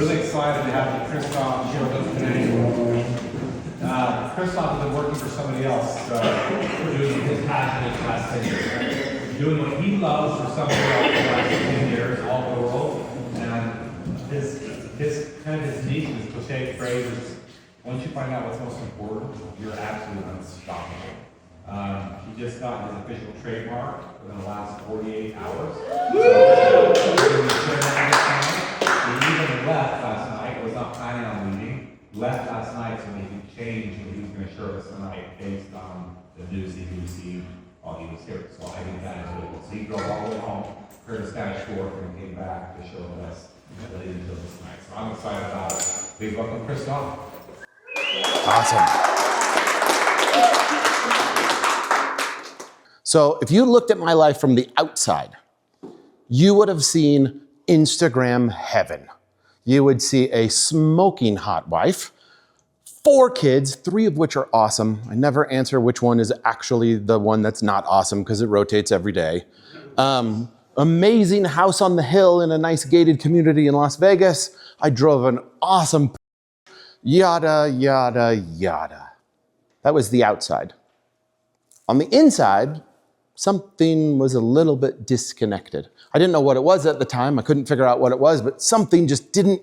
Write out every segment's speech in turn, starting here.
Really excited to have CHRISTOPH share with us today. CHRISTOPH has been working for somebody else, doing his passion the last 10 years, right? Doing what he loves for somebody else the last 10 years, all over the world. And his kind of his niche, his cliche phrase is, once you find out what's most important, you're absolutely unstoppable. He just got his official trademark within the last 48 hours. He even left last night, was not planning on leaving, left last night so he could change what he was going to show us tonight based on the news he received while he was here. So I think that is really cool. So he drove all the way home, heard the Spanish Fork, and came back to show us what he did this night. So I'm excited about it. Please welcome CHRISTOPH. Awesome. So if you looked at my life from the outside, you would have seen Instagram heaven. You would see a smoking hot wife, 4 kids, 3 of which are awesome. I never answer which one is actually the one that's not awesome because it rotates every day. Amazing house on the hill in a nice gated community in Las Vegas. I drove an awesome yada, yada, yada. That was the outside. On the inside, something was a little bit disconnected. I didn't know what it was at the time. I couldn't figure out what it was, but something just didn't,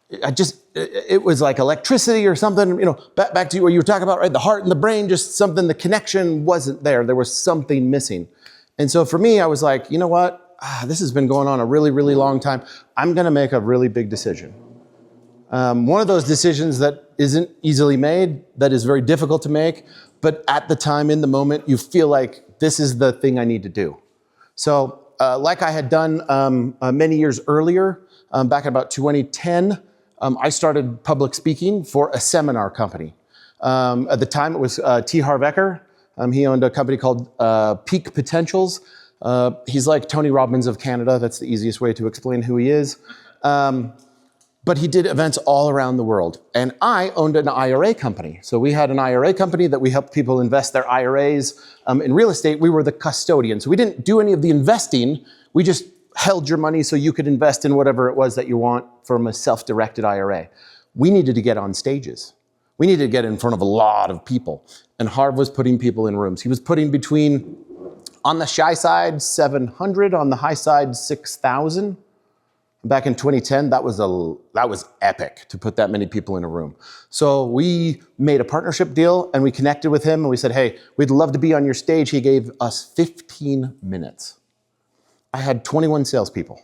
it was like electricity or something, you know, back to what you were talking about, right? The heart and the brain, just something, the connection wasn't there. There was something missing. And so for me, I was like, you know what? This has been going on a really, really long time. I'm gonna make a really big decision. One of those decisions that isn't easily made, that is very difficult to make, but at the time, in the moment, you feel like this is the thing I need to do. So like I had done many years earlier, back in about 2010, I started public speaking for a seminar company. At the time, it was T. Harv Eker. He owned a company called Peak Potentials. He's like Tony Robbins of Canada. That's the easiest way to explain who he is. But he did events all around the world. And I owned an IRA company. So we had an IRA company that we helped people invest their IRAs. In real estate, we were the custodian. So we didn't do any of the investing. We just held your money so you could invest in whatever it was that you want from a self-directed IRA. We needed to get on stages. We needed to get in front of a lot of people. And Harv was putting people in rooms. He was putting between, on the shy side, 700, on the high side, 6,000. Back in 2010, that was epic to put that many people in a room. So we made a partnership deal and we connected with him and we said, hey, we'd love to be on your stage. He gave us 15 minutes. I had 21 salespeople.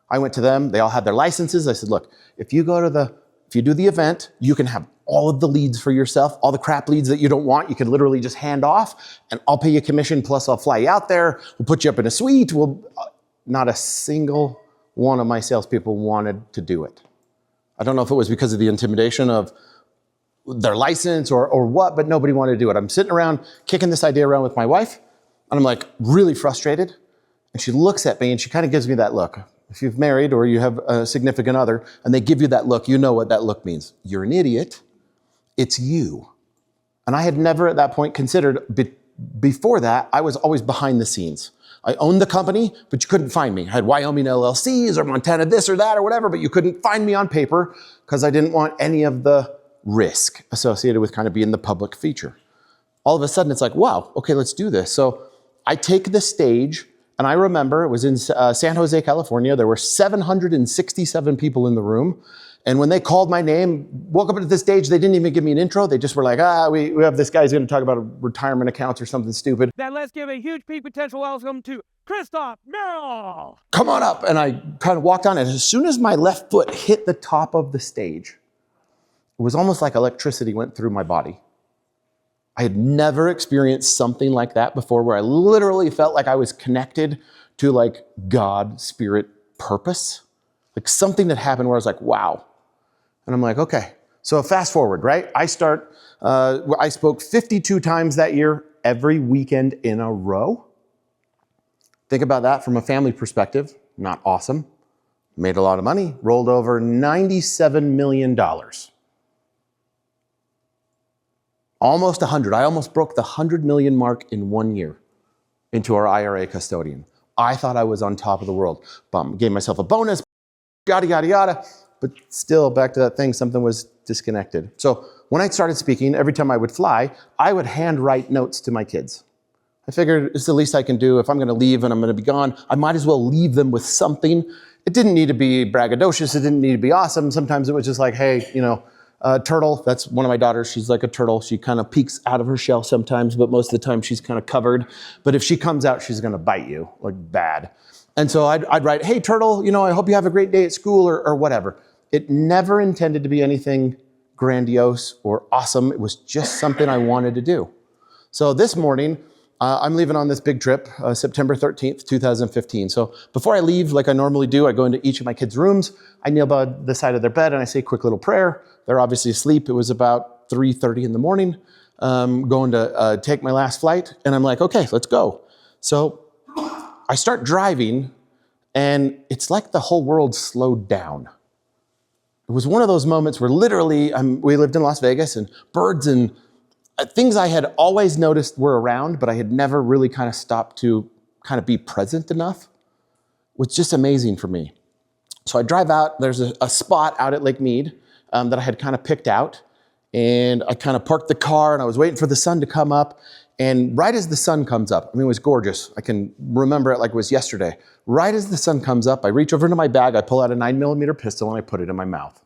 I went to them, they all had their licenses. I said, look, if you do the event, you can have all of the leads for yourself, all the crap leads that you don't want, you can literally just hand off and I'll pay you commission, plus I'll fly you out there, we'll put you up in a suite. Not a single one of my salespeople wanted to do it. I don't know if it was because of the intimidation of their license or what, but nobody wanted to do it. I'm sitting around kicking this idea around with my wife, and I'm like really frustrated. And she looks at me and she kind of gives me that look. If you've married or you have a significant other and they give you that look, you know what that look means. You're an idiot. It's you. And I had never at that point considered, before that, I was always behind the scenes. I owned the company, but you couldn't find me. I had Wyoming LLCs or Montana this or that or whatever, but you couldn't find me on paper because I didn't want any of the risk associated with kind of being the public feature. All of a sudden, it's like, wow, okay, let's do this. So I take the stage, and I remember it was in San Jose, California. There were 767 people in the room. And when they called my name, woke up at this stage, they didn't even give me an intro. They just were like, we have this guy's going to talk about retirement accounts or something stupid. Then let's give a huge peak potential welcome to CHRISTOPH Merrill. Come on up. And I kind of walked on, and as soon as my left foot hit the top of the stage, it was almost like electricity went through my body. I had never experienced something like that before, where I literally felt like I was connected to like God, spirit, purpose. Like something that happened where I was like, wow. And I'm like, okay. So fast forward, right? I spoke 52 times that year, every weekend in a row. Think about that from a family perspective. Not awesome. Made a lot of money, rolled over $97 million. Almost 100. I almost broke the 100 million mark in 1 year into our IRA custodian. I thought I was on top of the world. Gave myself a bonus, yada, yada, yada. but still back to that thing, something was disconnected. So when I started speaking, every time I would fly, I would handwrite notes to my kids. I figured it's the least I can do. If I'm going to leave and I'm going to be gone, I might as well leave them with something. It didn't need to be braggadocious. It didn't need to be awesome. Sometimes it was just like, hey, turtle. That's one of my daughters. She's like a turtle. She kind of peeks out of her shell sometimes, but most of the time she's kind of covered. But if she comes out, she's going to bite you, like bad. And so I'd write, hey, turtle, I hope you have a great day at school or whatever. It never intended to be anything grandiose or awesome. It was just something I wanted to do. So this morning, I'm leaving on this big trip, September 13th, 2015. So before I leave, like I normally do, I go into each of my kids' rooms. I kneel by the side of their bed and I say a quick little prayer. They're obviously asleep. It was about 3:30 in the morning, going to take my last flight. And I'm like, okay, let's go. So I start driving and it's like the whole world slowed down. It was one of those moments where literally we lived in Las Vegas and birds and things I had always noticed were around, but I had never really kind of stopped to kind of be present enough. It was just amazing for me. So I drive out, there's a spot out at Lake Mead that I had kind of picked out, and I kind of parked the car and I was waiting for the sun to come up, and right as the sun comes up, it was gorgeous. I can remember it like it was yesterday. Right as the sun comes up, I reach over into my bag, I pull out a 9mm pistol and I put it in my mouth.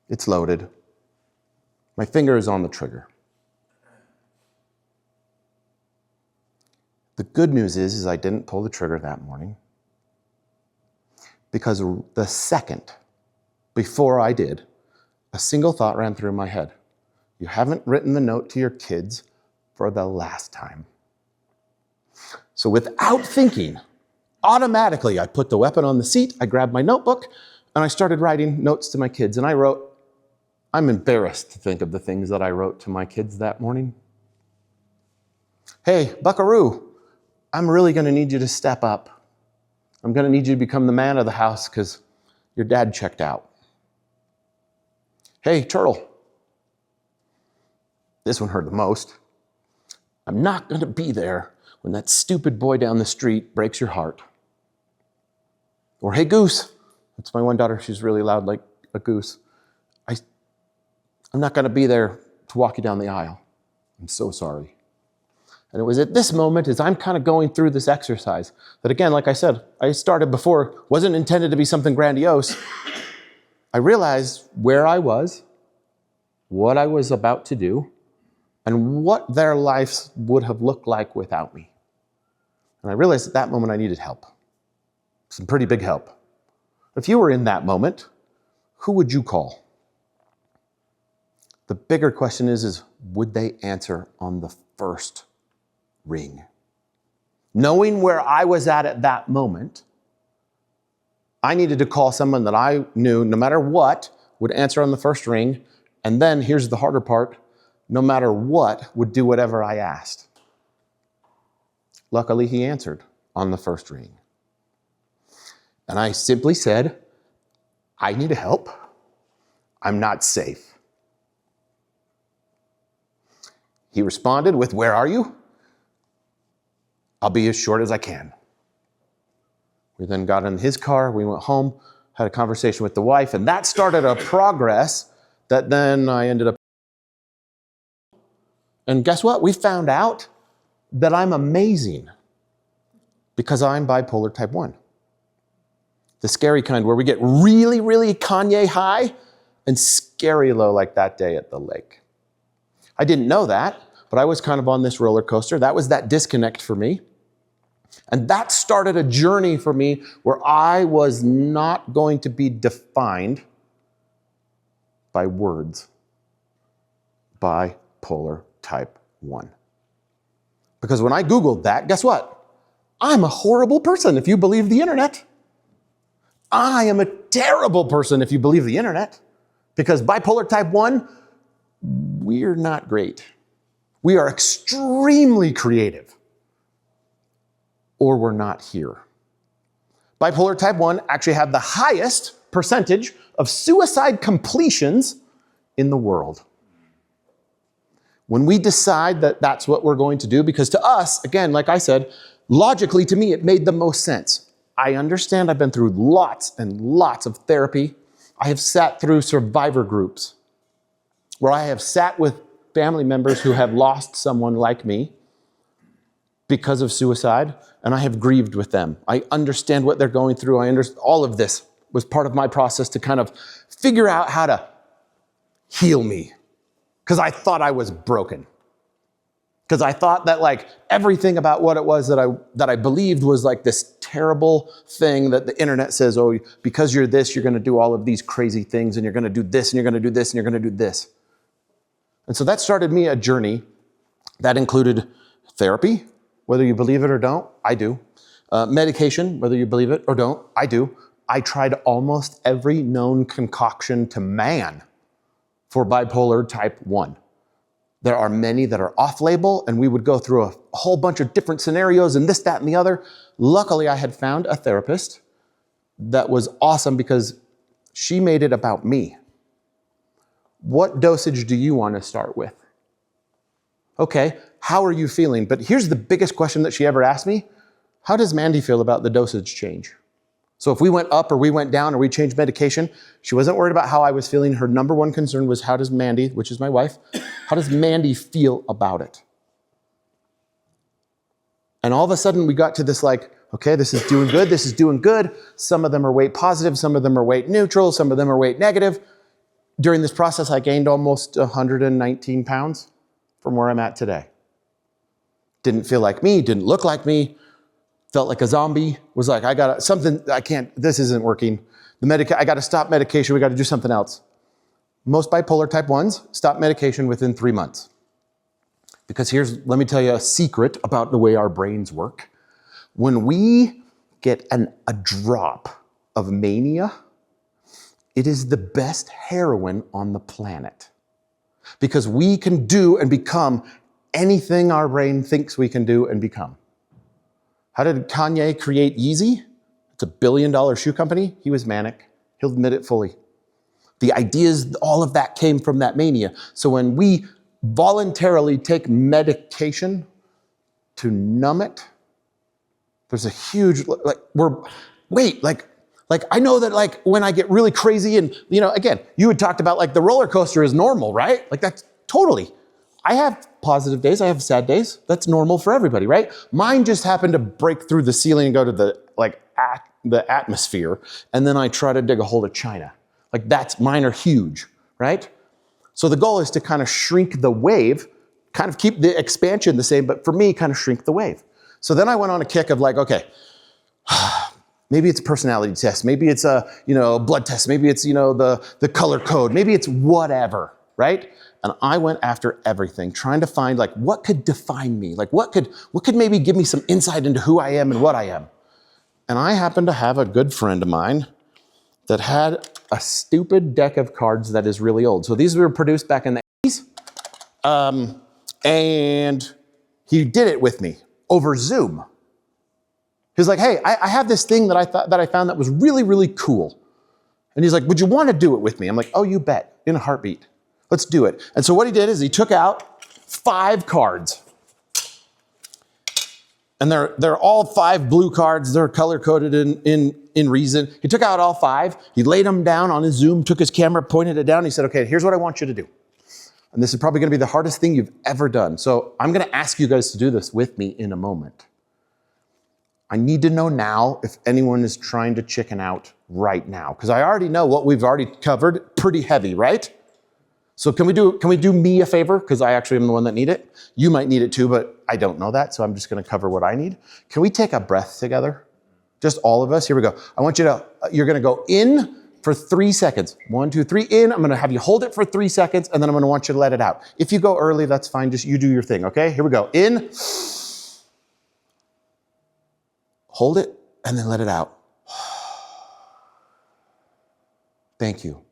It's loaded. My finger is on the trigger. The good news is I didn't pull the trigger that morning, because the second before I did, a single thought ran through my head. You haven't written the note to your kids for the last time. So without thinking, automatically I put the weapon on the seat, I grabbed my notebook, and I started writing notes to my kids. And I wrote, I'm embarrassed to think of the things that I wrote to my kids that morning. Hey, buckaroo, I'm really going to need you to step up. I'm going to need you to become the man of the house because your dad checked out. Hey, turtle. This one hurt the most. I'm not going to be there when that stupid boy down the street breaks your heart. Or hey, goose. That's my one daughter. She's really loud like a goose. I'm not going to be there to walk you down the aisle. I'm so sorry. And it was at this moment, as I'm kind of going through this exercise, that again, like I said, I started before, wasn't intended to be something grandiose. I realized where I was, what I was about to do, and what their lives would have looked like without me. And I realized at that moment I needed help. Some pretty big help. If you were in that moment, who would you call? The bigger question is would they answer on the first ring? Knowing where I was at that moment, I needed to call someone that I knew, no matter what, would answer on the first ring. And then here's the harder part, no matter what, would do whatever I asked. Luckily, he answered on the first ring. And I simply said, I need help. I'm not safe. He responded with, where are you? I'll be as short as I can. We then got in his car, we went home, had a conversation with the wife, and that started a progress that then I ended up. And guess what? We found out that I'm amazing because I'm bipolar type 1. The scary kind where we get really, really Kanye high and scary low like that day at the lake. I didn't know that, but I was kind of on this roller coaster. That was that disconnect for me. And that started a journey for me where I was not going to be defined by words. Bipolar type 1. Because when I Googled that, guess what? I'm a horrible person if you believe the internet. I am a terrible person if you believe the internet. Because bipolar type 1, we're not great. We are extremely creative. Or we're not here. Bipolar type 1 actually have the highest percentage of suicide completions in the world. When we decide that that's what we're going to do, because to us, again, like I said, logically to me, it made the most sense. I understand I've been through lots and lots of therapy. I have sat through survivor groups where I have sat with family members who have lost someone like me because of suicide, and I have grieved with them. I understand what they're going through. All of this was part of my process to kind of figure out how to heal me, because I thought I was broken. Because I thought that like everything about what it was that I believed was like this terrible thing that the internet says, oh, because you're this, you're gonna do all of these crazy things, and you're gonna do this, and you're gonna do this, and you're gonna do this. And so that started me a journey that included therapy, whether you believe it or don't, I do. Medication, whether you believe it or don't, I do. I tried almost every known concoction to man for bipolar type 1. There are many that are off-label, and we would go through a whole bunch of different scenarios and this, that, and the other. Luckily, I had found a therapist that was awesome because she made it about me. What dosage do you want to start with? Okay, how are you feeling? But here's the biggest question that she ever asked me. How does Mandy feel about the dosage change? So if we went up or we went down or we changed medication, she wasn't worried about how I was feeling. Her number one concern was, how does Mandy, which is my wife, how does Mandy feel about it? And all of a sudden we got to this like, okay, this is doing good, this is doing good. Some of them are weight positive, some of them are weight neutral, some of them are weight negative. During this process, I gained almost 119 pounds from where I'm at today. Didn't feel like me, didn't look like me, felt like a zombie, was like, I got something, this isn't working. I got to stop medication, we got to do something else. Most bipolar type 1s stop medication within 3 months. Because let me tell you a secret about the way our brains work. When we get a drop of mania, it is the best heroin on the planet. Because we can do and become anything our brain thinks we can do and become. How did Kanye create Yeezy? It's $1 billion shoe company. He was manic. He'll admit it fully. The ideas, all of that came from that mania. So when we voluntarily take medication to numb it, there's a huge, I know that like when I get really crazy and, again, you had talked about like the roller coaster is normal, right? Like that's totally. I have positive days, I have sad days. That's normal for everybody, right? Mine just happened to break through the ceiling and go to the atmosphere, and then I try to dig a hole of China. Like mine are huge, right? So the goal is to kind of shrink the wave, kind of keep the expansion the same, but for me, kind of shrink the wave. So then I went on a kick of like, okay, maybe it's a personality test, maybe it's a blood test, maybe it's the color code, maybe it's whatever, right? And I went after everything, trying to find like what could define me, like what could maybe give me some insight into who I am and what I am. And I happened to have a good friend of mine that had a stupid deck of cards that is really old. So these were produced back in the 80s, and he did it with me over Zoom. He was like, hey, I have this thing that I found that was really, really cool. And he's like, would you want to do it with me? I'm like, oh, you bet, in a heartbeat. Let's do it. And so what he did is he took out 5 cards. And they're all 5 blue cards. They're color-coded in reason. He took out all 5. He laid them down on his Zoom, took his camera, pointed it down. He said, okay, here's what I want you to do. And this is probably going to be the hardest thing you've ever done. So I'm going to ask you guys to do this with me in a moment. I need to know now if anyone is trying to chicken out right now. Because I already know what we've already covered. Pretty heavy, right? So can we do me a favor? Because I actually am the one that need it. You might need it too, but I don't know that, so I'm just gonna cover what I need. Can we take a breath together? Just all of us, here we go. You're gonna go in for 3 seconds. 1, 2, 3, in. I'm gonna have you hold it for 3 seconds, and then I'm gonna want you to let it out. If you go early, that's fine, just you do your thing, okay? Here we go, in. Hold it, and then let it out. Thank you.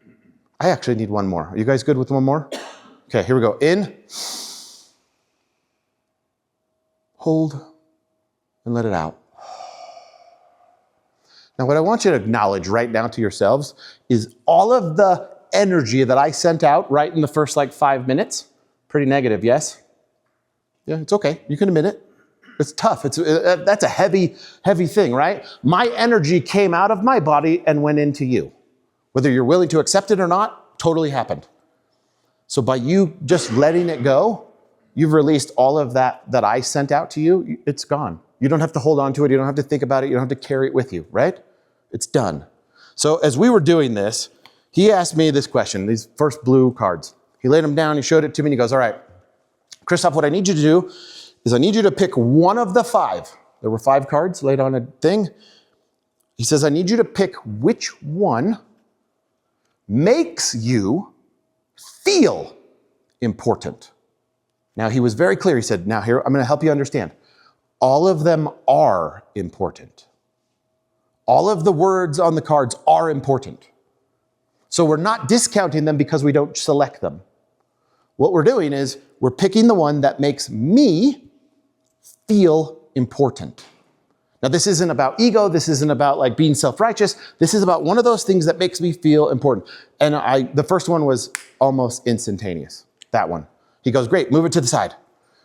I actually need one more. Are you guys good with one more? Okay, here we go. In. Hold. And let it out. Now what I want you to acknowledge right now to yourselves is all of the energy that I sent out right in the first 5 minutes. Pretty negative, yes? Yeah, it's okay. You can admit it. It's tough. That's a heavy, heavy thing, right? My energy came out of my body and went into you. Whether you're willing to accept it or not, totally happened. So by you just letting it go, you've released all of that I sent out to you. It's gone. You don't have to hold on to it. You don't have to think about it. You don't have to carry it with you, right? It's done. So as we were doing this, he asked me this question, these first blue cards. He laid them down, he showed it to me, and he goes, all right, Christoph, what I need you to do is I need you to pick one of the 5. There were 5 cards laid on a thing. He says, I need you to pick which one makes you feel important. Now, he was very clear. He said, now here, I'm going to help you understand. All of them are important. All of the words on the cards are important. So we're not discounting them because we don't select them. What we're doing is we're picking the one that makes me feel important. Now, this isn't about ego. This isn't about like being self-righteous. This is about one of those things that makes me feel important. And the first one was almost instantaneous. That one. He goes, great, move it to the side.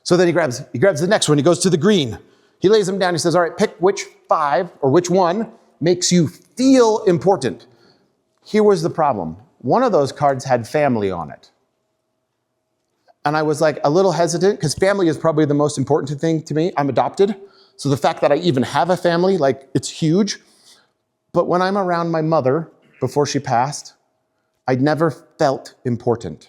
So then he grabs the next one. He goes to the green. He lays them down. He says, all right, pick which 5 or which one makes you feel important. Here was the problem. One of those cards had family on it. And I was like a little hesitant because family is probably the most important thing to me. I'm adopted. So the fact that I even have a family, like it's huge. But when I'm around my mother before she passed, I never felt important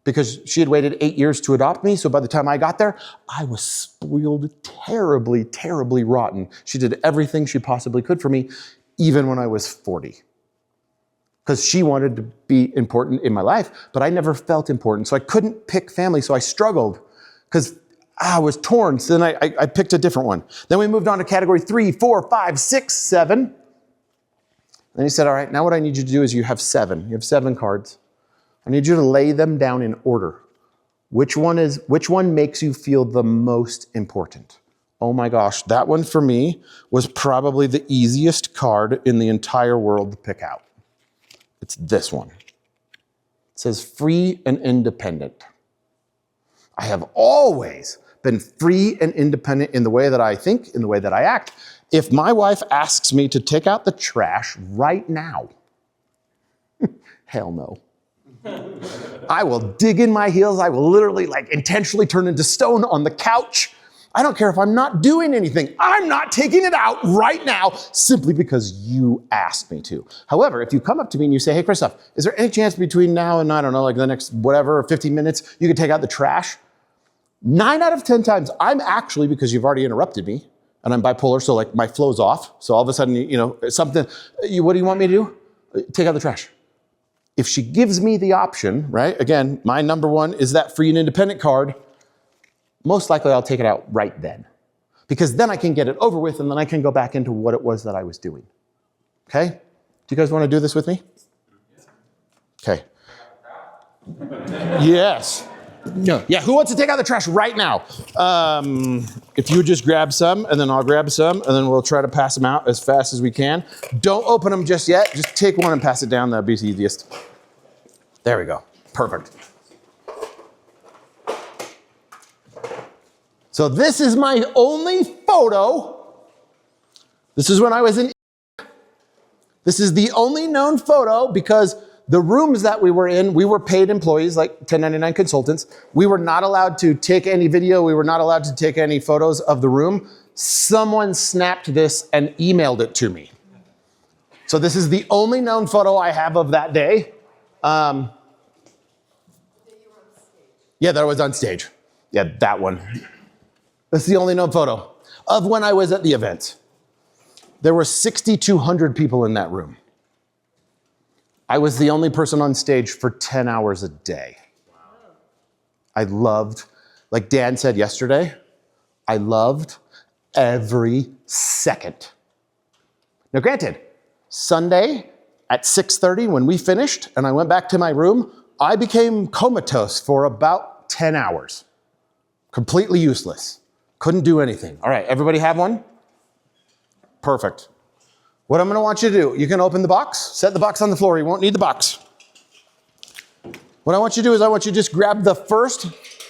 because she had waited 8 years to adopt me. So by the time I got there, I was spoiled terribly, terribly rotten. She did everything she possibly could for me, even when I was 40. Because she wanted to be important in my life, but I never felt important. So I couldn't pick family, so I struggled because I was torn. So then I picked a different one. Then we moved on to category 3, 4, 5, 6, 7. Then he said, all right, now what I need you to do is you have 7. You have 7 cards. I need you to lay them down in order. Which one makes you feel the most important? Oh my gosh, that one for me was probably the easiest card in the entire world to pick out. It's this one. It says free and independent. I have always been free and independent in the way that I think, in the way that I act. If my wife asks me to take out the trash right now, hell no. I will dig in my heels. I will literally intentionally turn into stone on the couch. I don't care if I'm not doing anything. I'm not taking it out right now simply because you asked me to. However, if you come up to me and you say, hey, Christoph, is there any chance between now and, I don't know, like the next whatever, 15 minutes, you could take out the trash? 9 out of 10 times, I'm actually, because you've already interrupted me, and I'm bipolar, so like my flow's off. So all of a sudden, something, what do you want me to do? Take out the trash. If she gives me the option, right? Again, my number 1 is that free and independent card. Most likely I'll take it out right then. Because then I can get it over with and then I can go back into what it was that I was doing. Okay? Do you guys want to do this with me? Okay. Yes. No. Yeah, who wants to take out the trash right now? If you just grab some and then I'll grab some and then we'll try to pass them out as fast as we can. Don't open them just yet. Just take one and pass it down. That'd be the easiest. There we go. Perfect. So this is my only photo. This is when I was in. This is the only known photo because the rooms that we were in, we were paid employees, like 1099 consultants. We were not allowed to take any video. We were not allowed to take any photos of the room. Someone snapped this and emailed it to me. So this is the only known photo I have of that day. Yeah, that was on stage. Yeah, that one. That's the only known photo of when I was at the event. There were 6,200 people in that room. I was the only person on stage for 10 hours a day. I loved, like Dan said yesterday, I loved every second. Now granted, Sunday at 6:30 when we finished and I went back to my room, I became comatose for about 10 hours. Completely useless. Couldn't do anything. All right, everybody have one? Perfect. What I'm gonna want you to do, you can open the box, set the box on the floor, you won't need the box. What I want you to do is I want you to just grab the first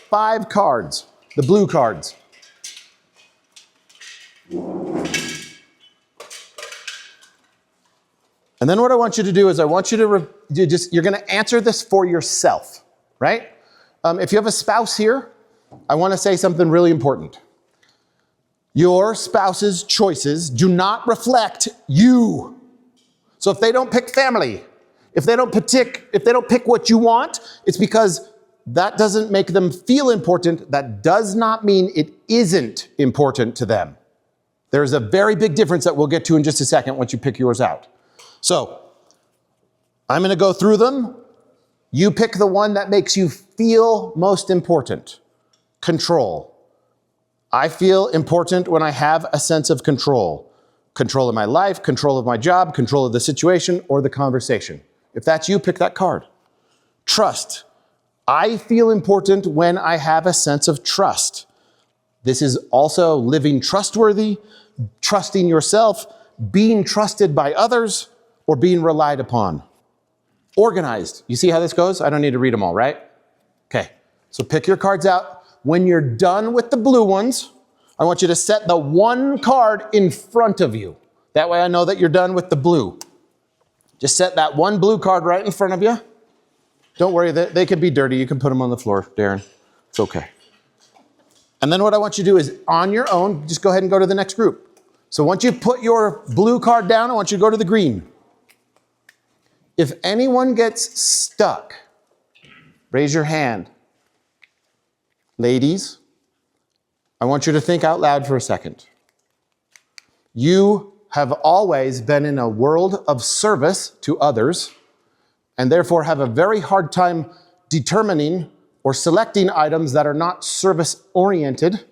5 cards, the blue cards. And then what I want you to do is I want you to you're going to answer this for yourself, right? If you have a spouse here, I want to say something really important. Your spouse's choices do not reflect you. So if they don't pick family, if they don't pick what you want, it's because that doesn't make them feel important. That does not mean it isn't important to them. There's a very big difference that we'll get to in just a second once you pick yours out. So I'm going to go through them. You pick the one that makes you feel most important. Control. I feel important when I have a sense of control. Control of my life, control of my job, control of the situation or the conversation. If that's you, pick that card. Trust. I feel important when I have a sense of trust. This is also living trustworthy, trusting yourself, being trusted by others, or being relied upon. Organized. You see how this goes? I don't need to read them all, right? Okay, so pick your cards out. When you're done with the blue ones, I want you to set the one card in front of you. That way I know that you're done with the blue. Just set that one blue card right in front of you. Don't worry, they could be dirty. You can put them on the floor, Darren. It's okay. And then what I want you to do is, on your own, just go ahead and go to the next group. So once you put your blue card down, I want you to go to the green. If anyone gets stuck, raise your hand. Ladies, I want you to think out loud for a second. You have always been in a world of service to others, and therefore have a very hard time determining or selecting items that are not service-oriented.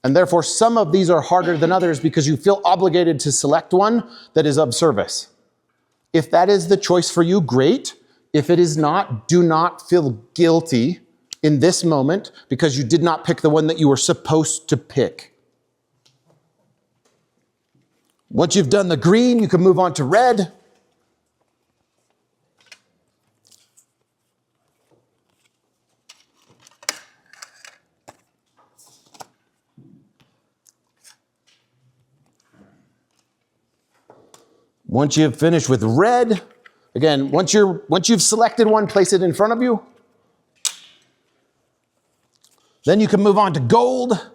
And therefore, some of these are harder than others because you feel obligated to select one that is of service. If that is the choice for you, great. If it is not, do not feel guilty in this moment because you did not pick the one that you were supposed to pick. Once you've done the green, you can move on to red. Once you've finished with red, again, once you've selected one, place it in front of you. Then you can move on to gold.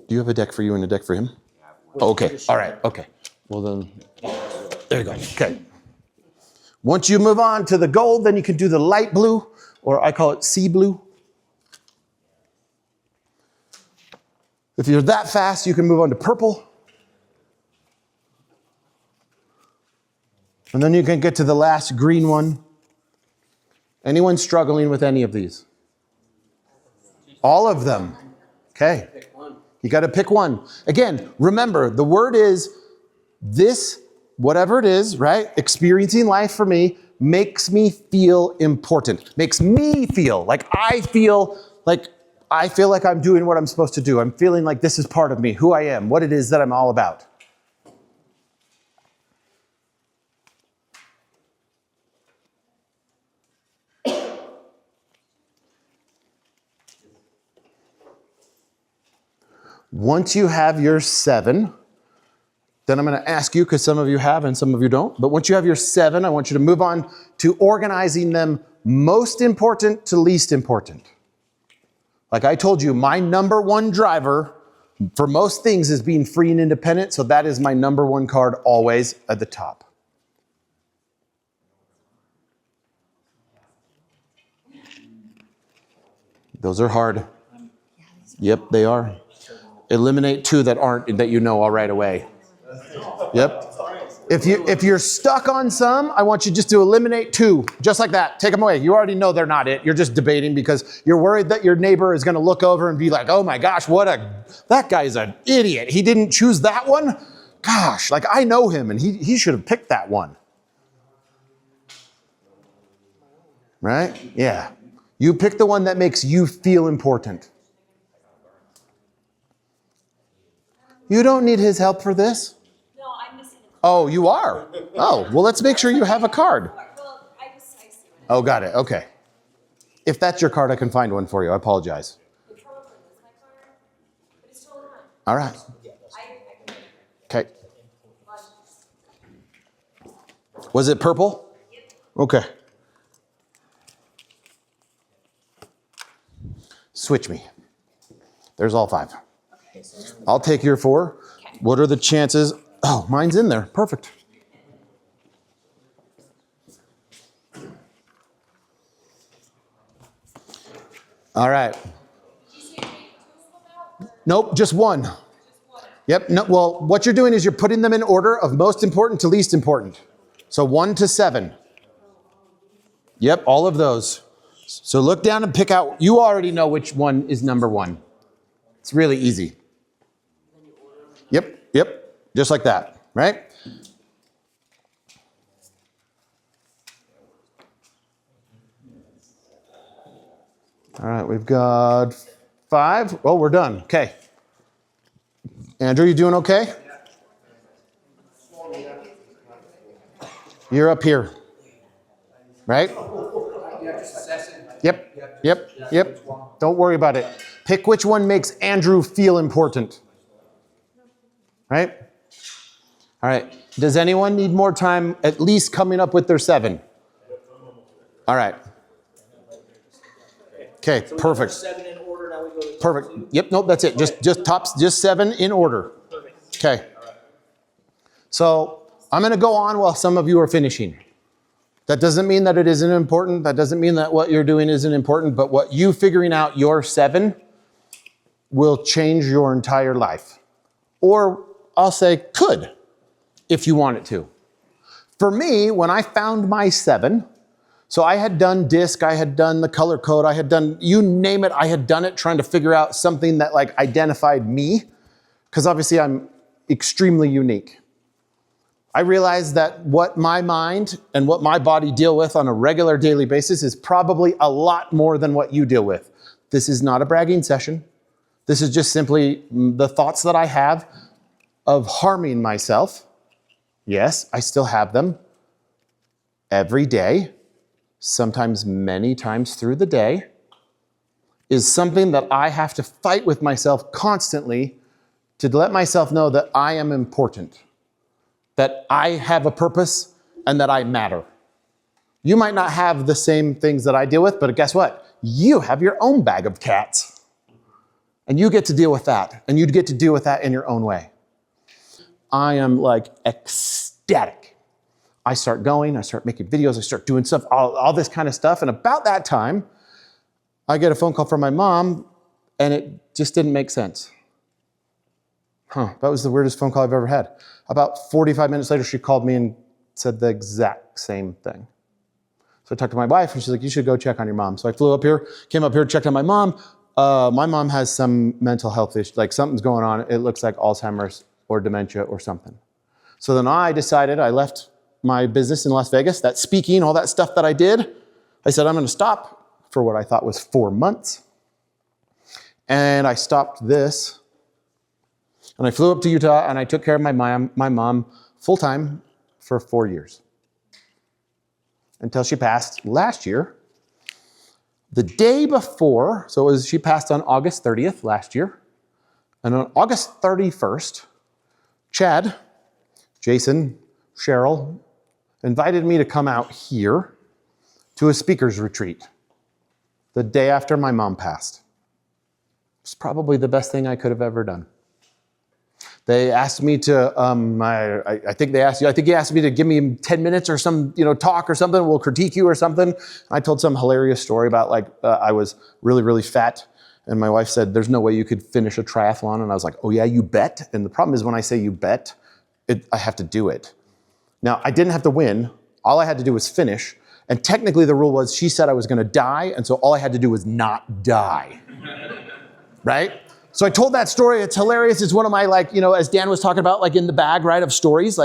Do you have a deck for you and a deck for him? Oh, okay, all right, okay. Well then, there you go, okay. Once you move on to the gold, then you can do the light blue, or I call it sea blue. If you're that fast, you can move on to purple. And then you can get to the last green one. Anyone struggling with any of these? All of them. Okay. You got to pick one. Again, remember, the word is this, whatever it is, right? Experiencing life for me makes me feel important. Makes me feel like I feel like I'm doing what I'm supposed to do. I'm feeling like this is part of me, who I am, what it is that I'm all about. Once you have your 7, then I'm going to ask you, because some of you have and some of you don't, but once you have your 7, I want you to move on to organizing them most important to least important. Like I told you, my number one driver for most things is being free and independent, so that is my number one card always at the top. Those are hard. Yep, they are. Eliminate 2 that you know all right away. Yep. If you're stuck on some, I want you just to eliminate 2, just like that. Take them away. You already know they're not it. You're just debating because you're worried that your neighbor is going to look over and be like, oh my gosh, that guy's an idiot. He didn't choose that one. Gosh, like I know him and he should have picked that one. Right? Yeah. You pick the one that makes you feel important. You don't need his help for this. No, I'm missing a card. Oh, you are? Oh, well, let's make sure you have a card. Well, I see Oh, got it. Okay. If that's your card, I can find one for you. I apologize. All right. Okay. Was it purple? Okay. Switch me. There's all 5. I'll take your 4. What are the chances? Oh, mine's in there. Perfect. All right. Nope, just 1. Yep. No, well, what you're doing is you're putting them in order of most important to least important. So 1 to 7. Yep, all of those. So look down and pick out. You already know which one is number 1. It's really easy. Yep. Just like that, right? All right, we've got 5. Oh, we're done. Okay. Andrew, you doing okay? You're up here. Right? Yep. Don't worry about it. Pick which one makes Andrew feel important. Right? All right. Does anyone need more time at least coming up with their 7? All right. Okay, So perfect. 7 in order, now we go to Perfect. Yep, nope, that's it. Just 7 in order. Perfect. Okay. So I'm going to go on while some of you are finishing. That doesn't mean that it isn't important. That doesn't mean that what you're doing isn't important, but what you figuring out your 7 will change your entire life. Or I'll say could, if you want it to. For me, when I found my 7, so I had done DISC, I had done the color code, I had done, you name it, I had done it trying to figure out something that like identified me, because obviously I'm extremely unique. I realized that what my mind and what my body deal with on a regular daily basis is probably a lot more than what you deal with. This is not a bragging session. This is just simply the thoughts that I have of harming myself. Yes, I still have them every day, sometimes many times through the day, is something that I have to fight with myself constantly to let myself know that I am important, that I have a purpose, and that I matter. You might not have the same things that I deal with, but guess what? You have your own bag of cats. And you get to deal with that, and you get to deal with that in your own way. I am like ecstatic. I start going, I start making videos, I start doing stuff, all this kind of stuff. And about that time, I get a phone call from my mom, and it just didn't make sense. That was the weirdest phone call I've ever had. About 45 minutes later, she called me and said the exact same thing. So I talked to my wife, and she's like, you should go check on your mom. So I flew up here, came up here, checked on my mom. My mom has some mental health issue, like something's going on. It looks like Alzheimer's or dementia or something. So then I decided, I left my business in Las Vegas, that speaking, all that stuff that I did. I said, I'm going to stop for what I thought was 4 months. And I stopped this. And I flew up to Utah, and I took care of my mom full-time for 4 years. Until she passed last year. The day before, she passed on August 30th last year. And on August 31st, Chad, Jason, Cheryl invited me to come out here to a speaker's retreat the day after my mom passed. It's probably the best thing I could have ever done. They asked me to, I think you asked me to give me 10 minutes or some, talk or something. We'll critique you or something. I told some hilarious story about I was really, really fat. And my wife said, there's no way you could finish a triathlon. And I was like, oh yeah, you bet. And the problem is when I say you bet, I have to do it. Now, I didn't have to win. All I had to do was finish. And technically the rule was she said I was going to die. And so all I had to do was not die. Right? So I told that story. It's hilarious. It's one of my, as Dan was talking about, in the bag, right, of stories.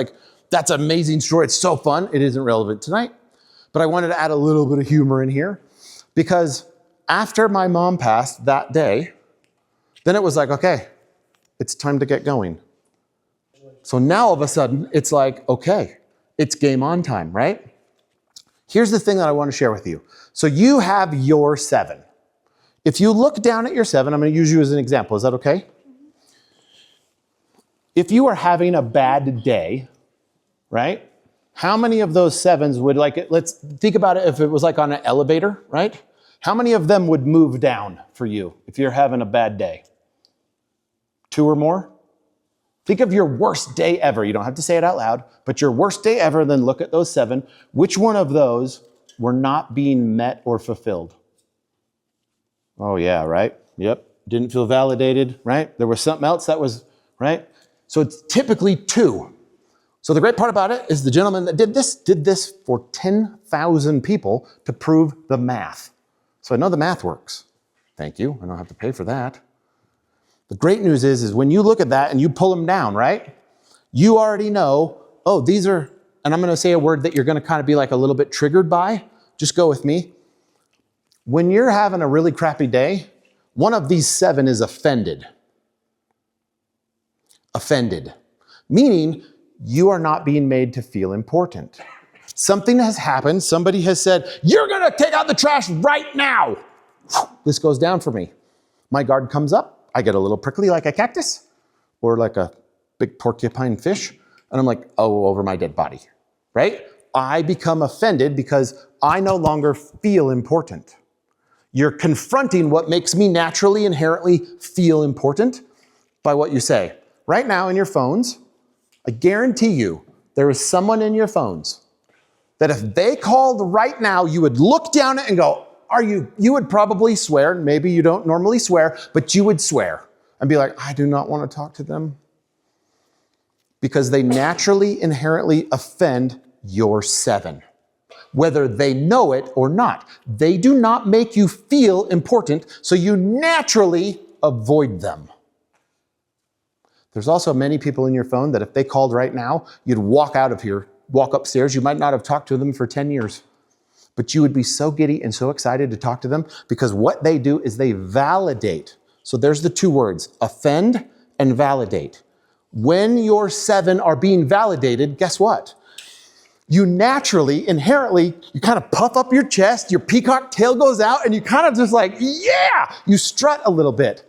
That's an amazing story. It's so fun. It isn't relevant tonight. But I wanted to add a little bit of humor in here. Because after my mom passed that day, then it was like, okay, it's time to get going. So now all of a sudden, it's like, okay, it's game on time, right? Here's the thing that I want to share with you. So you have your 7. If you look down at your 7, I'm going to use you as an example. Is that okay? If you are having a bad day, right? How many of those 7s would let's think about it if it was like on an elevator, right? How many of them would move down for you if you're having a bad day? 2 or more? Think of your worst day ever. You don't have to say it out loud, but your worst day ever, then look at those 7. Which one of those were not being met or fulfilled? Oh yeah, right? Yep. Didn't feel validated, right? There was something else that was, right? So it's typically 2. So the great part about it is the gentleman that did this for 10,000 people to prove the math. So I know the math works. Thank you. I don't have to pay for that. The great news is when you look at that and you pull them down, right? You already know, oh, these are, and I'm going to say a word that you're going to kind of be like a little bit triggered by. Just go with me. When you're having a really crappy day, one of these 7 is offended. Offended. Meaning you are not being made to feel important. Something has happened. Somebody has said, you're going to take out the trash right now. This goes down for me. My guard comes up. I get a little prickly like a cactus or like a big porcupine fish. And I'm like, oh, over my dead body, right? I become offended because I no longer feel important. You're confronting what makes me naturally, inherently feel important by what you say. Right now in your phones, I guarantee you there is someone in your phones that if they called right now, you would look down it and go, you would probably swear, maybe you don't normally swear, but you would swear and be like, I do not want to talk to them. Because they naturally, inherently offend your 7. Whether they know it or not. They do not make you feel important, so you naturally avoid them. There's also many people in your phone that if they called right now, you'd walk out of here, walk upstairs. You might not have talked to them for 10 years. But you would be so giddy and so excited to talk to them because what they do is they validate. So there's the 2 words, offend and validate. When your 7 are being validated, guess what? You naturally, inherently, you kind of puff up your chest, your peacock tail goes out, and you kind of just like, yeah, you strut a little bit.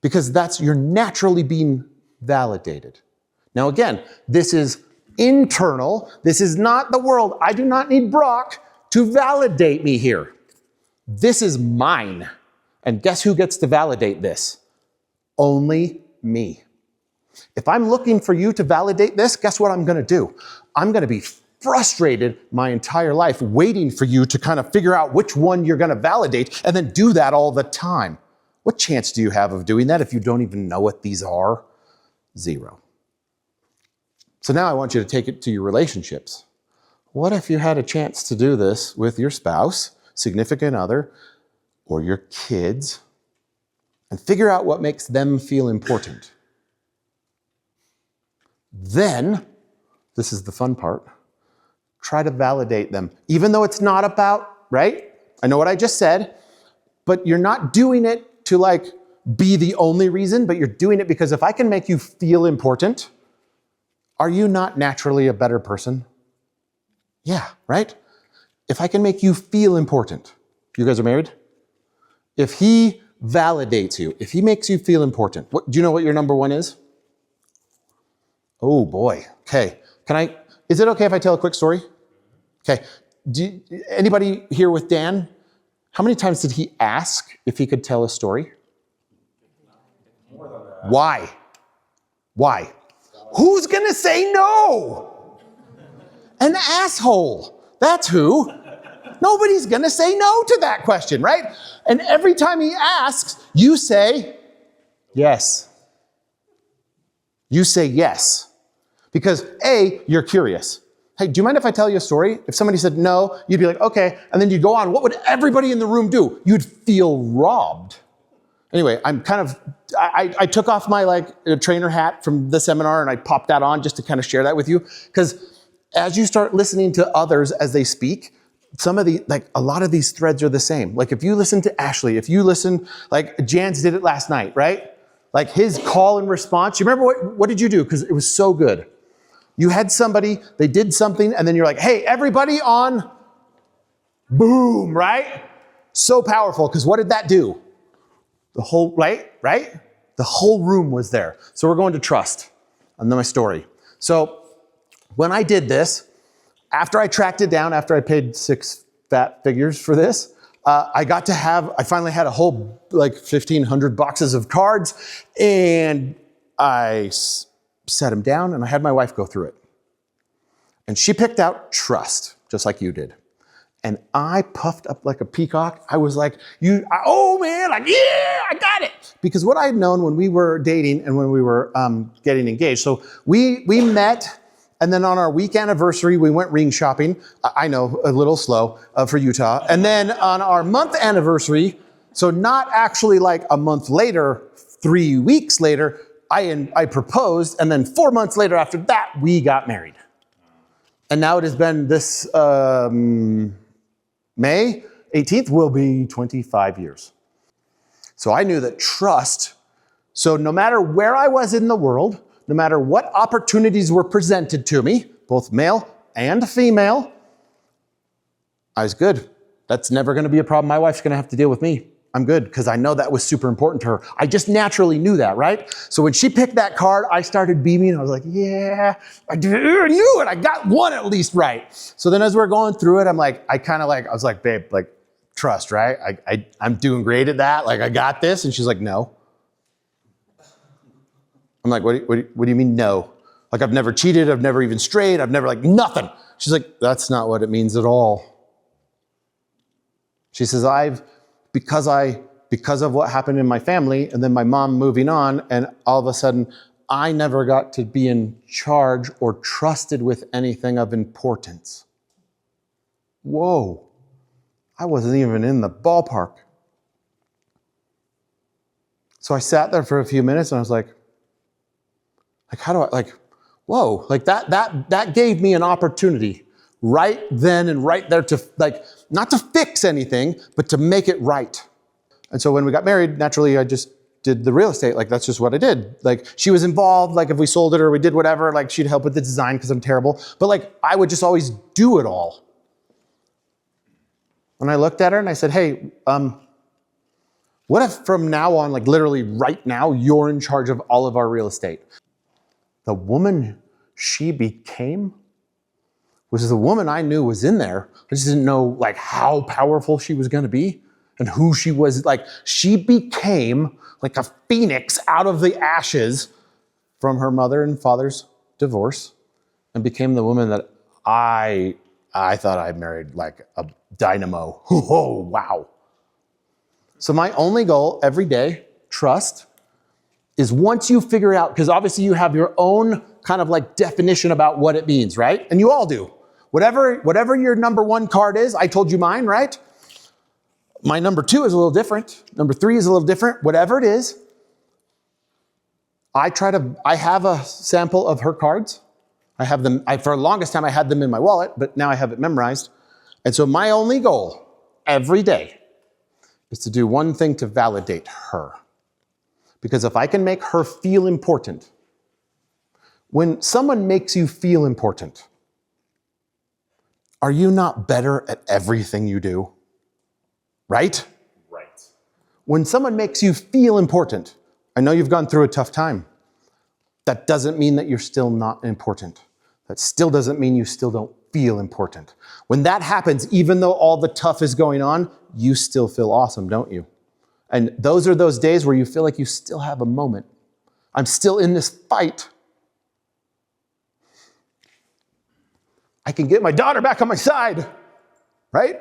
Because you're naturally being validated. Now again, this is internal. This is not the world. I do not need Brock to validate me here. This is mine. And guess who gets to validate this? Only me. If I'm looking for you to validate this, guess what I'm going to do? I'm going to be frustrated my entire life waiting for you to kind of figure out which one you're going to validate and then do that all the time. What chance do you have of doing that if you don't even know what these are? 0. So now I want you to take it to your relationships. What if you had a chance to do this with your spouse, significant other, or your kids, and figure out what makes them feel important? Then, this is the fun part, try to validate them. Even though it's not about, right? I know what I just said, but you're not doing it to like be the only reason, but you're doing it because if I can make you feel important, are you not naturally a better person? Yeah, right? If I can make you feel important, you guys are married? If he validates you, if he makes you feel important, do you know what your number 1 is? Oh boy, okay. Is it okay if I tell a quick story? Okay, anybody here with Dan? How many times did he ask if he could tell a story? More than that. Why? Why? Who's gonna say no? An asshole. That's who. Nobody's gonna say no to that question, right? And every time he asks, you say yes. You say yes. Because A, you're curious. Hey, do you mind if I tell you a story? If somebody said no, you'd be like, okay. And then you'd go on. What would everybody in the room do? You'd feel robbed. Anyway, I took off my trainer hat from the seminar and I popped that on just to kind of share that with you. Because as you start listening to others as they speak, a lot of these threads are the same. Like if you listen to Ashley, if you listen, like Jans did it last night, right? Like his call and response. You remember what did you do? Because it was so good. You had somebody, they did something, and then you're like, hey, everybody on Boom, right? So powerful, because what did that do? The whole, right? The whole room was there. So we're going to trust. And then my story. So when I did this, after I tracked it down, after I paid 6 fat figures for this, I finally had a whole 1,500 boxes of cards, and I set them down, and I had my wife go through it. And she picked out trust, just like you did. And I puffed up like a peacock. I was like, yeah, I got it. Because what I had known when we were dating and when we were getting engaged, so we met, and then on our week anniversary, we went ring shopping. I know, a little slow for Utah. And then on our month anniversary, so not actually like a month later, 3 weeks later, I proposed, and then 4 months later after that, we got married. And now it has been this May 18th will be 25 years. So I knew that trust, so no matter where I was in the world, no matter what opportunities were presented to me, both male and female, I was good. That's never going to be a problem. My wife's going to have to deal with me. I'm good, because I know that was super important to her. I just naturally knew that, right? So when she picked that card, I started beaming. I was like, yeah, I knew it. I got one at least right. So then as we're going through it, I was like, babe, trust, right? I'm doing great at that. I got this. And she's like, no. I'm like, what do you mean no? I've never cheated. I've never even strayed. I've never nothing. She's like, that's not what it means at all. She says, because of what happened in my family and then my mom moving on, and all of a sudden I never got to be in charge or trusted with anything of importance. Whoa, I wasn't even in the ballpark. So I sat there for a few minutes and I was like, how do I, whoa, that gave me an opportunity right then and right there to not to fix anything, but to make it right. And so when we got married, naturally I just did the real estate. That's just what I did. She was involved, if we sold it or we did whatever, she'd help with the design because I'm terrible. But I would just always do it all. And I looked at her and I said, hey, what if from now on, literally right now, you're in charge of all of our real estate? The woman she became was the woman I knew was in there. I just didn't know how powerful she was going to be and who she was. She became a phoenix out of the ashes from her mother and father's divorce and became the woman that I thought I married a dynamo. Oh, wow. So my only goal every day, trust, is once you figure out, because obviously you have your own kind of definition about what it means, right? And you all do. Whatever your number 1 card is, I told you mine, right? My number 2 is a little different. Number 3 is a little different. Whatever it is, I have a sample of her cards. I have them, for the longest time I had them in my wallet, but now I have it memorized. And so my only goal every day is to do one thing to validate her. Because if I can make her feel important, when someone makes you feel important, are you not better at everything you do? Right? Right. When someone makes you feel important, I know you've gone through a tough time. That doesn't mean that you're still not important. That still doesn't mean you still don't feel important. When that happens, even though all the tough is going on, you still feel awesome, don't you? And those are those days where you feel like you still have a moment. I'm still in this fight. I can get my daughter back on my side, right?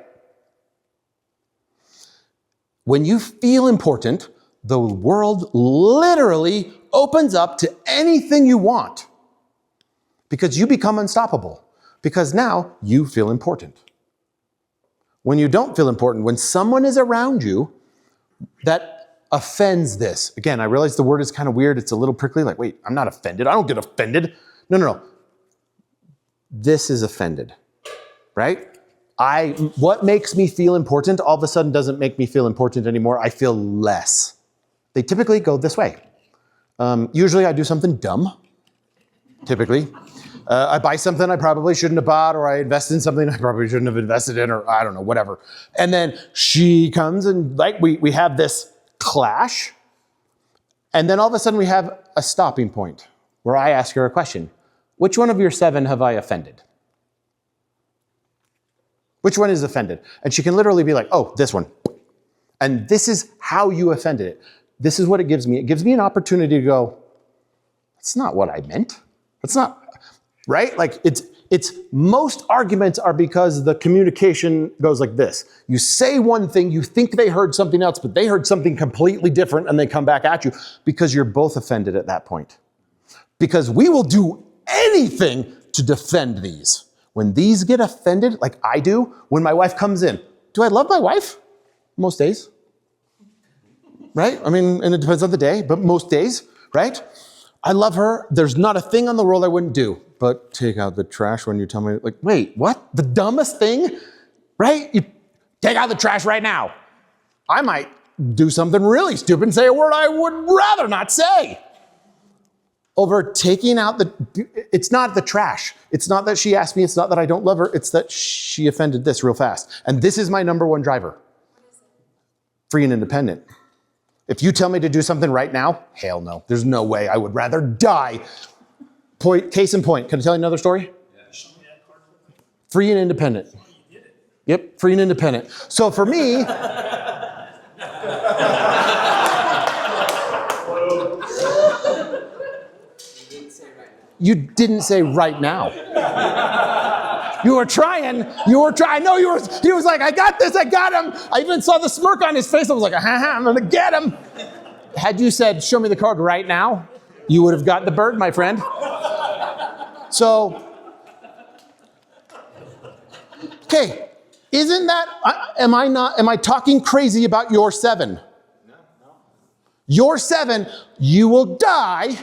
When you feel important, the world literally opens up to anything you want because you become unstoppable because now you feel important. When you don't feel important, when someone is around you that offends this, again, I realize the word is kind of weird. It's a little prickly, wait, I'm not offended. I don't get offended. No. This is offended, right? What makes me feel important all of a sudden doesn't make me feel important anymore. I feel less. They typically go this way. Usually I do something dumb, typically. I buy something I probably shouldn't have bought, or I invest in something I probably shouldn't have invested in, or I don't know, whatever. And then she comes and like we have this clash. And then all of a sudden we have a stopping point where I ask her a question. Which one of your 7 have I offended? Which one is offended? And she can literally be like, oh, this one. And this is how you offended it. This is what it gives me. It gives me an opportunity to go, that's not what I meant. That's not, right? Like it's most arguments are because the communication goes like this. You say one thing, you think they heard something else, but they heard something completely different and they come back at you because you're both offended at that point. Because we will do anything to defend these. When these get offended, like I do, when my wife comes in, do I love my wife? Most days. Right? I mean, and it depends on the day, but most days, right? I love her. There's not a thing on the world I wouldn't do, but take out the trash when you tell me, like, wait, what? The dumbest thing, right? You take out the trash right now. I might do something really stupid and say a word I would rather not say. Over taking out it's not the trash. It's not that she asked me, it's not that I don't love her, it's that she offended this real fast. And this is my number one driver. Free and independent. If you tell me to do something right now, hell no. There's no way. I would rather die. Case in point. Can I tell you another story? Free and independent. Yep, free and independent. So for me, you didn't say right now. You were trying. I know you were. He was like, I got this, I got him. I even saw the smirk on his face. I was like, I'm gonna get him. Had you said, show me the card right now, you would have gotten the bird, my friend. So, okay, isn't that, am I talking crazy about your 7? No. Your 7, you will die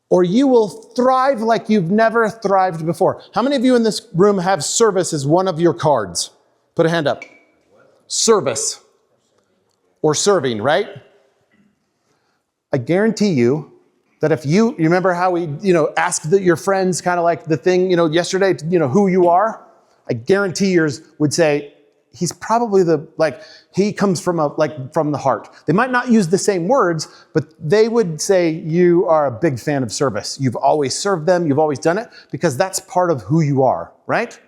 or you will thrive like you've never thrived before. How many of you in this room have service as one of your cards? Put a hand up. Service or serving, right? I guarantee you that if you remember how we, asked your friends kind of like the thing, yesterday, who you are, I guarantee yours would say, he's probably he comes from the heart. They might not use the same words, but they would say you are a big fan of service. You've always served them. You've always done it because that's part of who you are, right?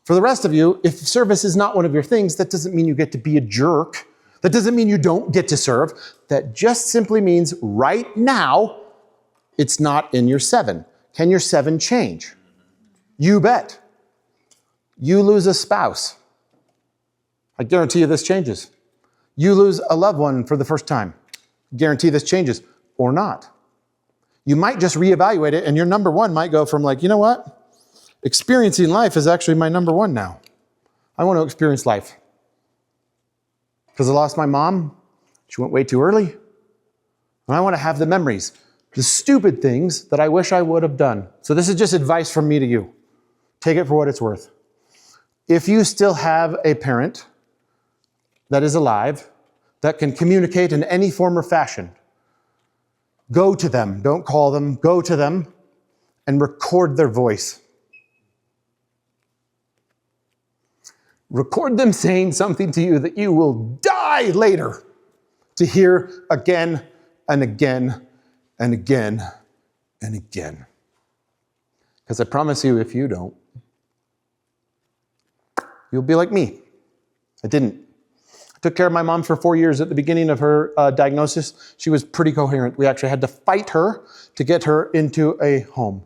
For the rest of you, if service is not one of your things, that doesn't mean you get to be a jerk. That doesn't mean you don't get to serve. That just simply means right now, it's not in your 7. Can your 7 change? You bet. You lose a spouse. I guarantee you this changes. You lose a loved one for the first time. Guarantee this changes or not. You might just reevaluate it and your number 1 might go from you know what? Experiencing life is actually my number 1 now. I want to experience life. Because I lost my mom. She went way too early. And I want to have the memories, the stupid things that I wish I would have done. So this is just advice from me to you. Take it for what it's worth. If you still have a parent that is alive, that can communicate in any form or fashion, go to them. Don't call them. Go to them and record their voice. Record them saying something to you that you will die later to hear again and again and again and again. Because I promise you, if you don't, you'll be like me. I didn't. I took care of my mom for 4 years. At the beginning of her diagnosis, she was pretty coherent. We actually had to fight her to get her into a home.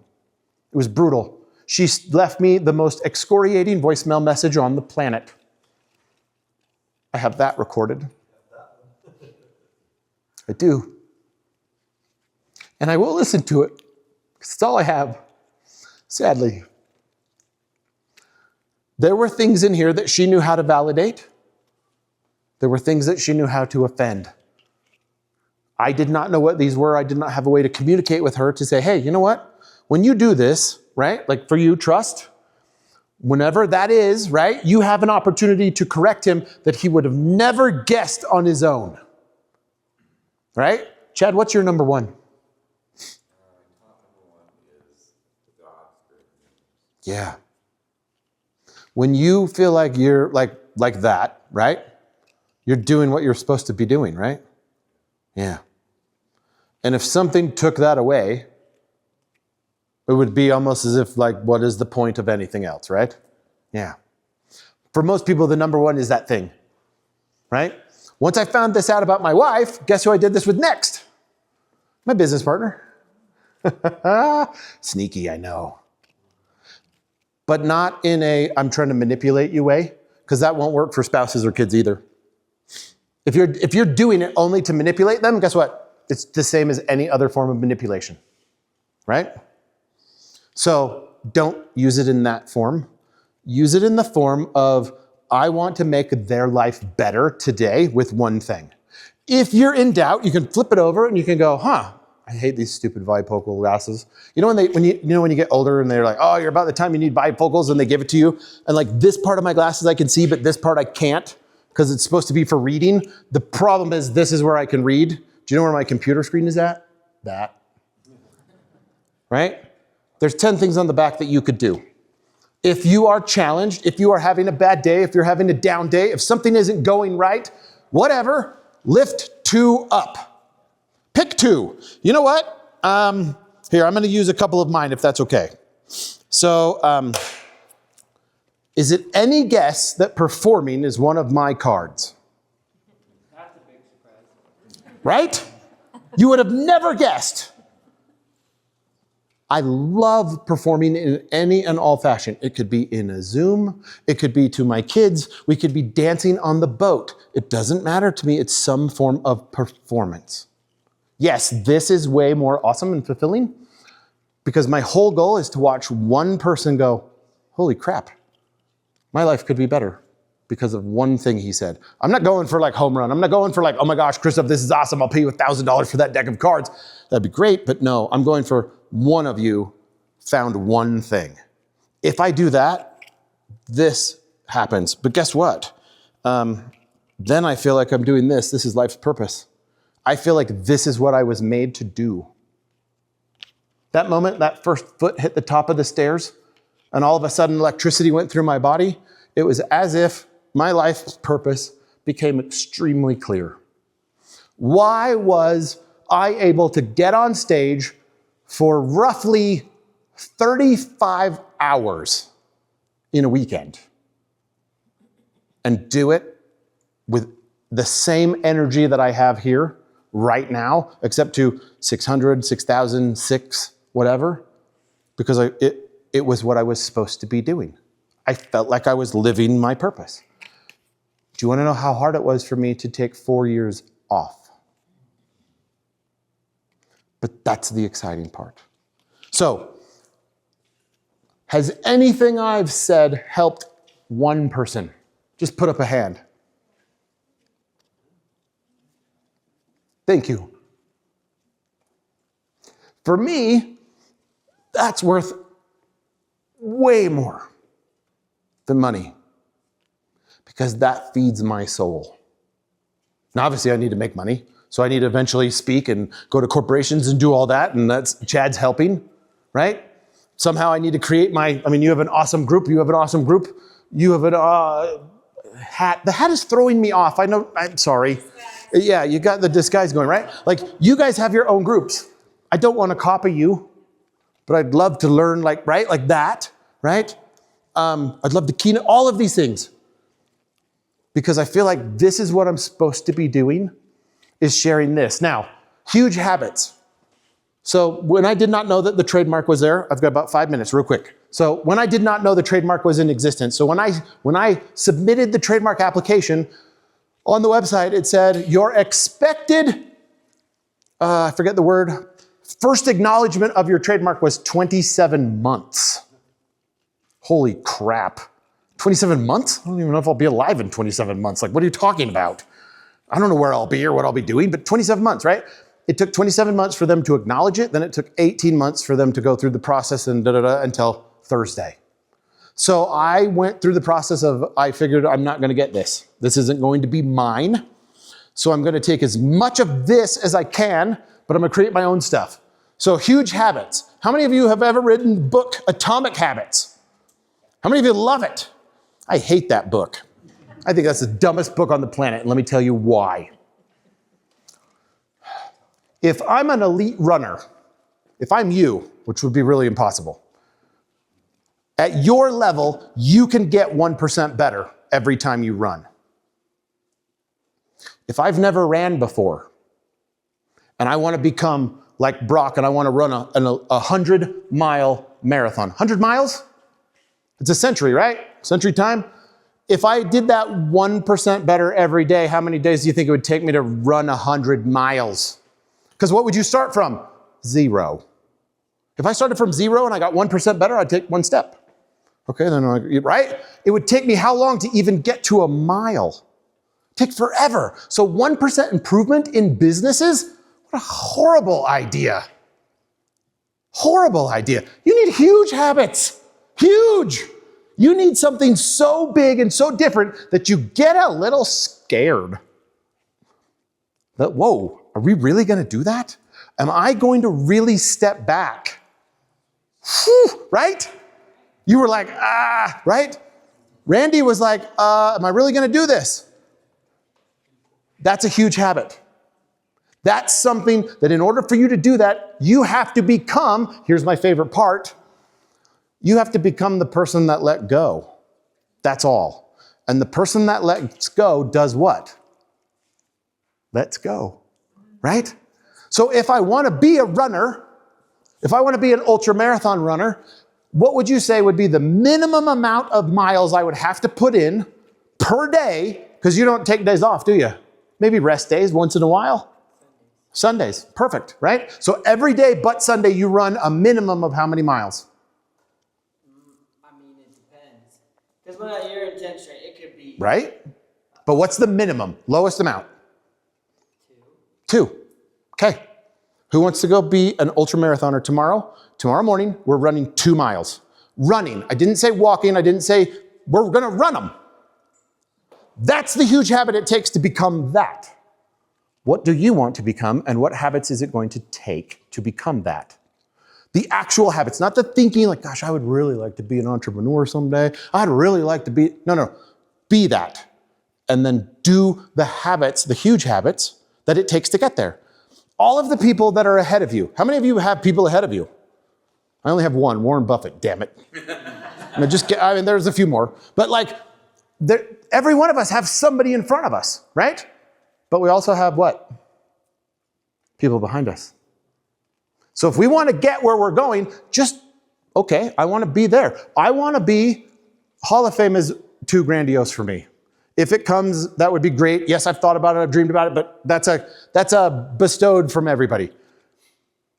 It was brutal. She left me the most excoriating voicemail message on the planet. I have that recorded. I do. And I will listen to it, because it's all I have, sadly. There were things in here that she knew how to validate. There were things that she knew how to offend. I did not know what these were. I did not have a way to communicate with her to say, hey, you know what? When you do this, right? For you, trust. Whenever that is, right? You have an opportunity to correct him that he would have never guessed on his own. Right? Chad, what's your number 1? Top number 1 is Yeah. When you feel like you're like that, right? You're doing what you're supposed to be doing, right? Yeah. And if something took that away, it would be almost as if like, what is the point of anything else, right? Yeah. For most people, the number one is that thing, right? Once I found this out about my wife, guess who I did this with next? My business partner. Sneaky, I know. But not in a, I'm trying to manipulate you way, because that won't work for spouses or kids either. If you're doing it only to manipulate them, guess what? It's the same as any other form of manipulation, right? So don't use it in that form. Use it in the form of, I want to make their life better today with one thing. If you're in doubt, you can flip it over and you can go, I hate these stupid bifocal glasses. You know when you get older and they're like, oh, you're about the time you need bifocals, and they give it to you, and like this part of my glasses I can see, but this part I can't because it's supposed to be for reading. The problem is this is where I can read. Do you know where my computer screen is at? That. Right? There's 10 things on the back that you could do. If you are challenged, if you are having a bad day, if you're having a down day, if something isn't going right, whatever, lift 2 up. Pick 2. You know what? Here, I'm going to use a couple of mine if that's okay. So, is it any guess that performing is one of my cards? That's a big surprise. Right? You would have never guessed. I love performing in any and all fashion. It could be in a Zoom. It could be to my kids. We could be dancing on the boat. It doesn't matter to me. It's some form of performance. Yes, this is way more awesome and fulfilling because my whole goal is to watch one person go, holy crap, my life could be better because of one thing he said. I'm not going for like home run. I'm not going for like, oh my gosh, Christoph, this is awesome. I'll pay you $1,000 for that deck of cards. That'd be great. But no, I'm going for one of you found one thing. If I do that, this happens. But guess what? Then I feel like I'm doing this. This is life's purpose. I feel like this is what I was made to do. That moment, that first foot hit the top of the stairs, and all of a sudden electricity went through my body. It was as if my life's purpose became extremely clear. Why was I able to get on stage for roughly 35 hours in a weekend and do it with the same energy that I have here right now, except to 600, 6,000, 6, whatever, because it was what I was supposed to be doing. I felt like I was living my purpose. Do you want to know how hard it was for me to take 4 years off? But that's the exciting part. So, has anything I've said helped one person? Just put up a hand. Thank you. For me, that's worth way more than money because that feeds my soul. Now, obviously, I need to make money, so I need to eventually speak and go to corporations and do all that, and that's Chad's helping, right? Somehow I need to create you have an awesome group, you have an hat. The hat is throwing me off. I know, I'm sorry. Yeah, you got the disguise going, right? Like, you guys have your own groups. I don't want to copy you, but I'd love to learn like that, right? I'd love to keynote all of these things because I feel like this is what I'm supposed to be doing, is sharing this. Now, HugeHabits. So when I did not know that the trademark was there, I've got about 5 minutes real quick. So when I did not know the trademark was in existence, so when I submitted the trademark application, on the website, it said, your expected, I forget the word, first acknowledgement of your trademark was 27 months. Holy crap. 27 months? I don't even know if I'll be alive in 27 months. Like, what are you talking about? I don't know where I'll be or what I'll be doing, but 27 months, right? It took 27 months for them to acknowledge it. Then it took 18 months for them to go through the process and until Thursday. So I went through the process of, I figured I'm not going to get this. This isn't going to be mine. So I'm going to take as much of this as I can, but I'm going to create my own stuff. So HugeHabits. How many of you have ever written the book Atomic Habits? How many of you love it? I hate that book. I think that's the dumbest book on the planet, and let me tell you why. If I'm an elite runner, if I'm you, which would be really impossible, at your level, you can get 1% better every time you run. If I've never ran before, and I want to become like Brock, and I want to run a 100-mile marathon. 100 miles? It's a century, right? Century time? If I did that 1% better every day, how many days do you think it would take me to run 100 miles? Because what would you start from? 0. If I started from 0 and I got 1% better, I'd take 1 step. Okay, then, right? It would take me how long to even get to a mile? Take forever. So 1% improvement in businesses? What a horrible idea. Horrible idea. You need huge habits. Huge. You need something so big and so different that you get a little scared. That, whoa, are we really going to do that? Am I going to really step back? Whew, right? You were like, right? Randy was like, am I really going to do this? That's a huge habit. That's something that in order for you to do that, you have to become, here's my favorite part, you have to become the person that let go. That's all. And the person that lets go does what? Lets go, right? So if I want to be a runner, if I want to be an ultra marathon runner, what would you say would be the minimum amount of miles I would have to put in per day? Because you don't take days off, do you? Maybe rest days once in a while. Sundays, perfect, right? So every day but Sunday, you run a minimum of how many miles? I mean, it depends. Because when you're in 10 straight, it could be... Right? But what's the minimum, lowest amount? 2. Okay. Who wants to go be an ultra marathoner tomorrow? Tomorrow morning, we're running 2 miles. Running. I didn't say walking. I didn't say we're going to run them. That's the huge habit it takes to become that. What do you want to become, and what habits is it going to take to become that? The actual habits, not the thinking like, gosh, I would really like to be an entrepreneur someday. I'd really like to be, no. Be that. And then do the habits, the huge habits that it takes to get there. All of the people that are ahead of you. How many of you have people ahead of you? I only have one, Warren Buffett, damn it. I mean, there's a few more. But like, every one of us have somebody in front of us, right? But we also have what? People behind us. So if we want to get where we're going, okay, I want to be there. I want to be, Hall of Fame is too grandiose for me. If it comes, that would be great. Yes, I've thought about it, I've dreamed about it, but that's a bestowed from everybody.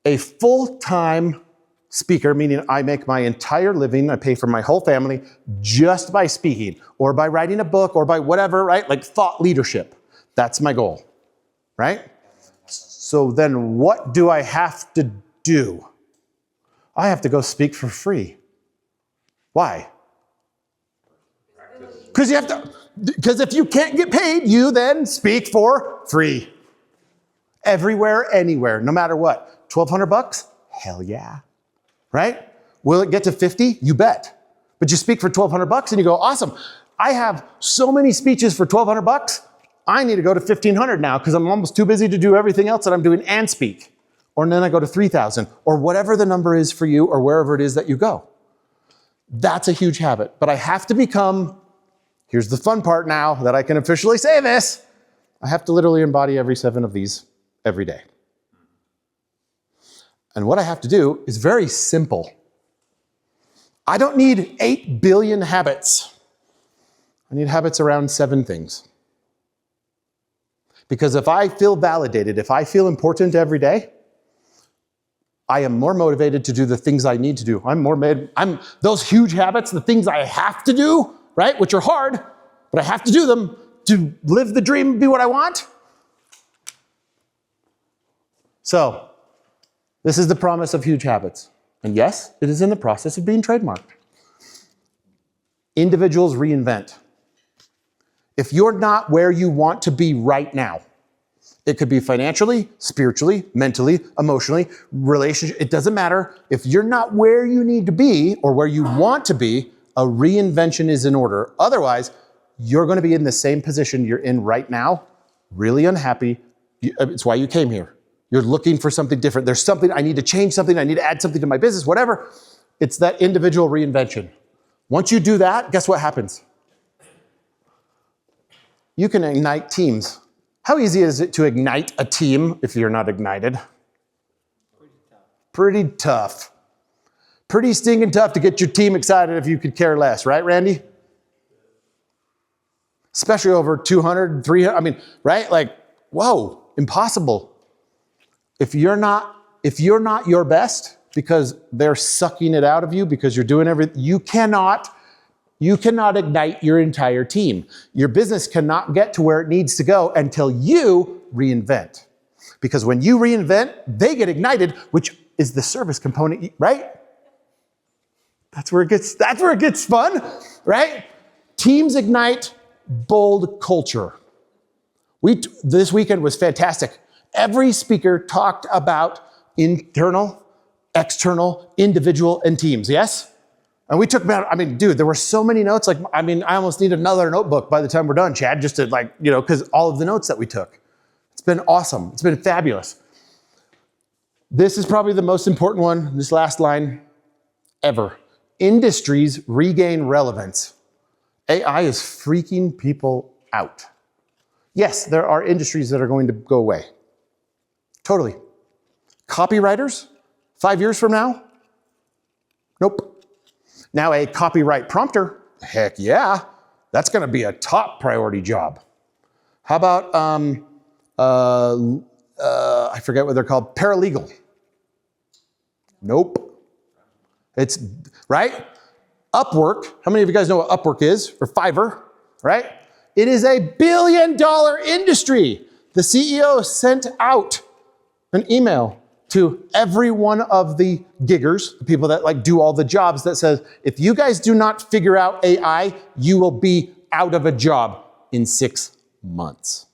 A full-time speaker, meaning I make my entire living, I pay for my whole family just by speaking, or by writing a book, or by whatever, right? Like thought leadership. That's my goal, right? So then what do I have to do? I have to go speak for free. Why? Because if you can't get paid, you then speak for free. Everywhere, anywhere, no matter what. $1,200? Hell yeah. Right? Will it get to 50? You bet. But you speak for $1,200 and you go, awesome. I have so many speeches for $1,200. I need to go to 1,500 now because I'm almost too busy to do everything else that I'm doing and speak. Or then I go to 3,000 or whatever the number is for you or wherever it is that you go. That's a huge habit. But I have to become, here's the fun part now that I can officially say this, I have to literally embody every 7 of these every day. And what I have to do is very simple. I don't need 8 billion habits. I need habits around 7 things. Because if I feel validated, if I feel important every day, I am more motivated to do the things I need to do. Those huge habits, the things I have to do, right? Which are hard, but I have to do them to live the dream and be what I want. So, this is the promise of huge habits. And yes, it is in the process of being trademarked. Individuals reinvent. If you're not where you want to be right now, it could be financially, spiritually, mentally, emotionally, relationship, it doesn't matter. If you're not where you need to be or where you want to be, a reinvention is in order. Otherwise, you're going to be in the same position you're in right now, really unhappy. It's why you came here. You're looking for something different. There's something, I need to change something, I need to add something to my business, whatever. It's that individual reinvention. Once you do that, guess what happens? You can ignite teams. How easy is it to ignite a team if you're not ignited? Pretty tough. Pretty stinking tough to get your team excited if you could care less, right, Randy? Especially over 200, 300, I mean, right? Like, whoa, impossible. If you're not your best because they're sucking it out of you because you're doing everything, you cannot ignite your entire team. Your business cannot get to where it needs to go until you reinvent. Because when you reinvent, they get ignited, which is the service component, right? That's where it gets fun, right? Teams ignite bold culture. This weekend was fantastic. Every speaker talked about internal, external, individual, and teams, yes? And we took about, I mean, dude, there were so many notes. Like, I mean, I almost need another notebook by the time we're done, Chad, just to like, you know, because all of the notes that we took. It's been awesome. It's been fabulous. This is probably the most important one, this last line ever. Industries regain relevance. AI is freaking people out. Yes, there are industries that are going to go away. Totally. Copywriters, 5 years from now? Nope. Now a copyright prompter, heck yeah, that's going to be a top priority job. How about, I forget what they're called, paralegal? Nope. It's, right? Upwork, how many of you guys know what Upwork is? Or Fiverr, right? It is $1 billion industry. The CEO sent out an email to every one of the giggers, the people that like do all the jobs, that says, if you guys do not figure out AI, you will be out of a job in 6 months.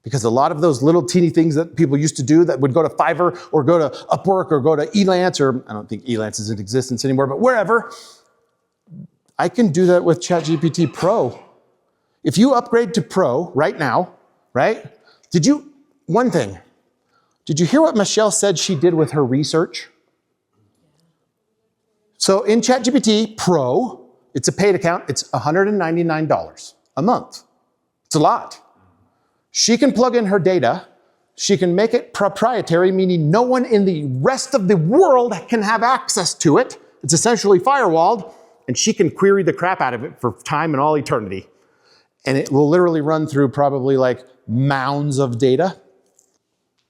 Because a lot of those little teeny things that people used to do that would go to Fiverr or go to Upwork or go to Elance, or I don't think Elance is in existence anymore, but wherever, I can do that with ChatGPT Pro. If you upgrade to Pro right now, right? One thing, did you hear what Michelle said she did with her research? So in ChatGPT Pro, it's a paid account, it's $199 a month. It's a lot. She can plug in her data, she can make it proprietary, meaning no one in the rest of the world can have access to it. It's essentially firewalled, and she can query the crap out of it for time and all eternity. And it will literally run through probably like mounds of data.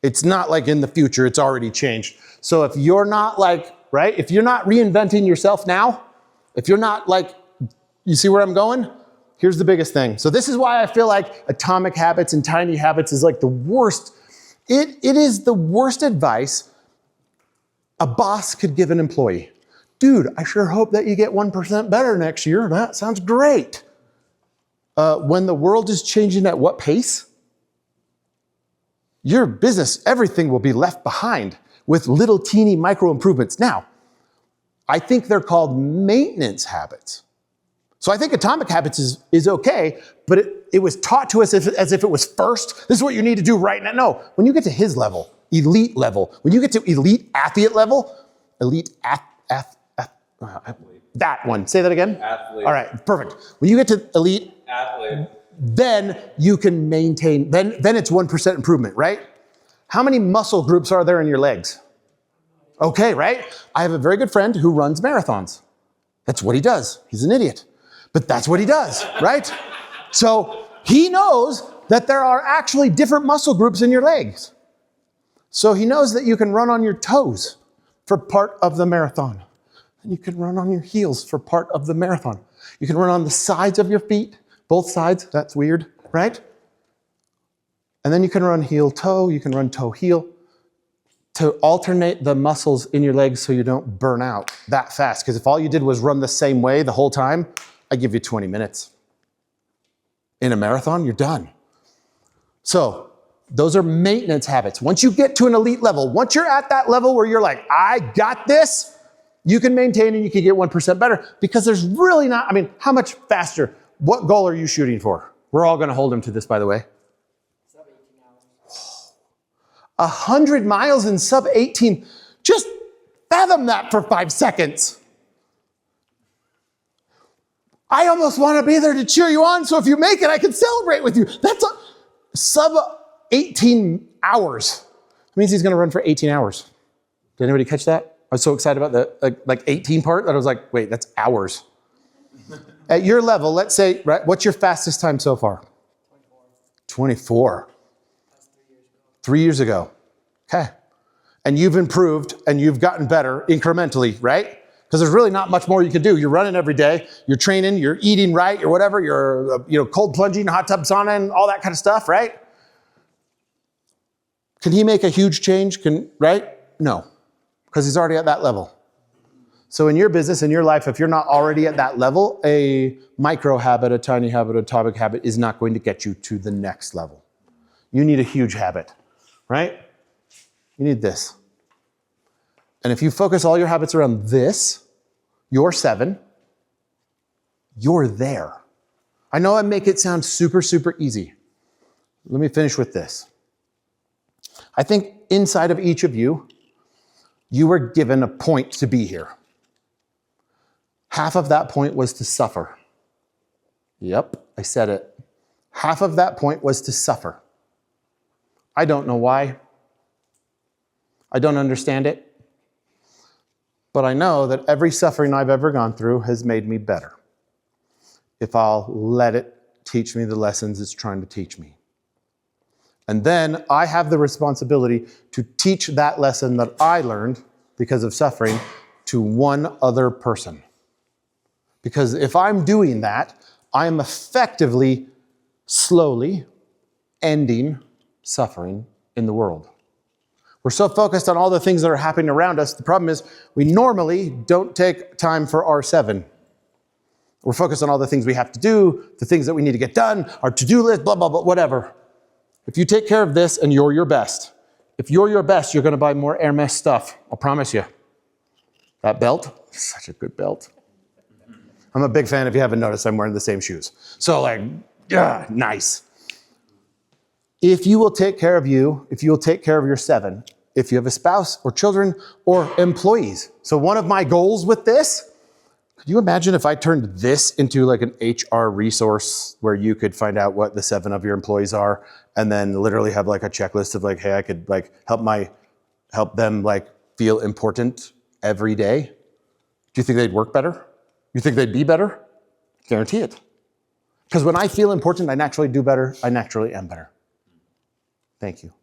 It's not like in the future, it's already changed. So if you're not like, right, if you're not reinventing yourself now, if you're not like, you see where I'm going? Here's the biggest thing. So this is why I feel like atomic habits and tiny habits is like the worst. It is the worst advice a boss could give an employee. Dude, I sure hope that you get 1% better next year. That sounds great. When the world is changing at what pace? Your business, everything will be left behind with little teeny micro improvements. Now, I think they're called maintenance habits. So I think atomic habits is okay, but it was taught to us as if it was first. This is what you need to do right now. No, when you get to his level, elite level, when you get to elite athlete level, that one. Say that again? Athlete. All right, perfect. When you get to elite Athlete. then you can maintain, then it's 1% improvement, right? How many muscle groups are there in your legs? Okay, right? I have a very good friend who runs marathons. That's what he does. He's an idiot, but that's what he does, right? So he knows that there are actually different muscle groups in your legs. So he knows that you can run on your toes for part of the marathon. And you can run on your heels for part of the marathon. You can run on the sides of your feet, both sides. That's weird, right? And then you can run heel toe, you can run toe heel to alternate the muscles in your legs so you don't burn out that fast. Because if all you did was run the same way the whole time, I give you 20 minutes. In a marathon, you're done. So those are maintenance habits. Once you get to an elite level, once you're at that level where you're like, I got this, You can maintain and you can get 1% better because there's really not, I mean, how much faster? What goal are you shooting for? We're all going to hold him to this, by the way. Sub 18 hours. 100 miles in sub 18. Just fathom that for 5 seconds. I almost want to be there to cheer you on, so if you make it, I can celebrate with you. That's a sub 18 hours. It means he's going to run for 18 hours. Did anybody catch that? I was so excited about the like 18 part that I was like, wait, that's hours. At your level, let's say, right, what's your fastest time so far? 24. That's 3 years ago. 3 years ago. Okay. And you've improved and you've gotten better incrementally, right? Because there's really not much more you can do. You're running every day, you're training, you're eating right, you're whatever, you're cold plunging, hot tub sauna, and all that kind of stuff, right? Can he make a huge change? Right? No, because he's already at that level. So in your business, in your life, if you're not already at that level, a micro habit, a tiny habit, a atomic habit is not going to get you to the next level. You need a huge habit, right? You need this. And if you focus all your habits around this, you're 7, you're there. I know I make it sound super, super easy. Let me finish with this. I think inside of each of you, you were given a point to be here. Half of that point was to suffer. Yep, I said it. Half of that point was to suffer. I don't know why. I don't understand it. But I know that every suffering I've ever gone through has made me better. If I'll let it teach me the lessons it's trying to teach me. And then I have the responsibility to teach that lesson that I learned because of suffering to one other person. Because if I'm doing that, I am effectively, slowly ending suffering in the world. We're so focused on all the things that are happening around us. The problem is we normally don't take time for our 7. We're focused on all the things we have to do, the things that we need to get done, our to-do list, blah, blah, blah, whatever. If you take care of this and you're your best, if you're your best, you're going to buy more Hermes stuff. I'll promise you. That belt, such a good belt. I'm a big fan. If you haven't noticed, I'm wearing the same shoes. So like, yeah, nice. If you will take care of you, if you will take care of your 7, if you have a spouse or children or employees. So one of my goals with this, could you imagine if I turned this into like an HR resource where you could find out what the 7 of your employees are and then literally have like a checklist of like, hey, I could like help them like feel important every day. Do you think they'd work better? You think they'd be better? Guarantee it. Because when I feel important, I naturally do better. I naturally am better. Thank you.